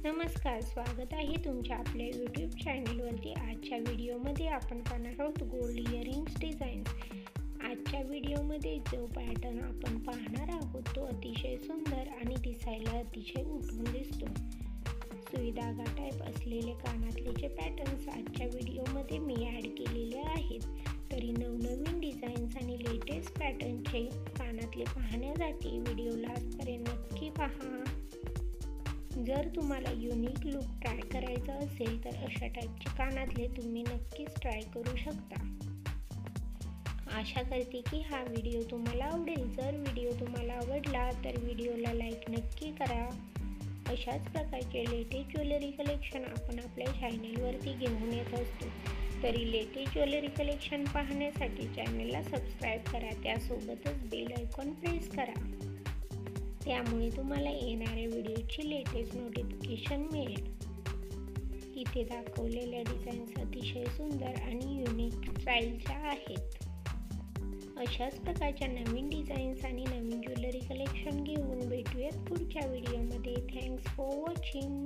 नमस्कार, स्वागत आहे तुमच्या आपल्या यूट्यूब चॅनलवरती। आजच्या व्हिडिओमध्ये आपण पाहणार आहोत गोल्ड इयरिंग्स डिझाईन्स। आजच्या व्हिडिओमध्ये जो पॅटर्न आपण पाहणार आहोत तो अतिशय सुंदर आणि दिसायला अतिशय उठून दिसतो। सुई धागा टाईप असलेले कानातलेचे पॅटर्न्स आजच्या व्हिडिओमध्ये मी ॲड केलेले आहेत। तरी नवनवीन डिझाईन्स आणि लेटेस्ट पॅटर्नचे कानातले पाहण्यासाठी व्हिडिओला आजपर्यंत नक्की पहा। जर तुम्हाला युनिक लुक ट्राय करायचा असेल तर अशा टाईपचे कानातले तुम्ही नक्कीच ट्राय करू शकता। आशा करते की हा व्हिडिओ तुम्हाला आवडेल। जर व्हिडिओ तुम्हाला आवडला तर व्हिडिओला लाईक नक्की करा। अशाच प्रकारचे लेटेस्ट ज्वेलरी कलेक्शन आपण आपल्या चॅनलवरती घेऊन येत असतो। तरी लेटेस्ट ज्वेलरी कलेक्शन पाहण्यासाठी चॅनलला सबस्क्राईब करा, त्यासोबतच बेल आयकॉन प्रेस करा, त्यामुळे तुम्हाला येणाऱ्या व्हिडिओची लेटेस्ट नोटिफिकेशन मिळेल। इथे दाखवलेल्या डिझाईन्स अतिशय सुंदर आणि युनिक स्टाईलच्या आहेत। अशाच प्रकारच्या नवीन डिझाईन्स आणि नवीन ज्वेलरी कलेक्शन घेऊन भेटूयात पुढच्या व्हिडिओमध्ये। Thanks for watching.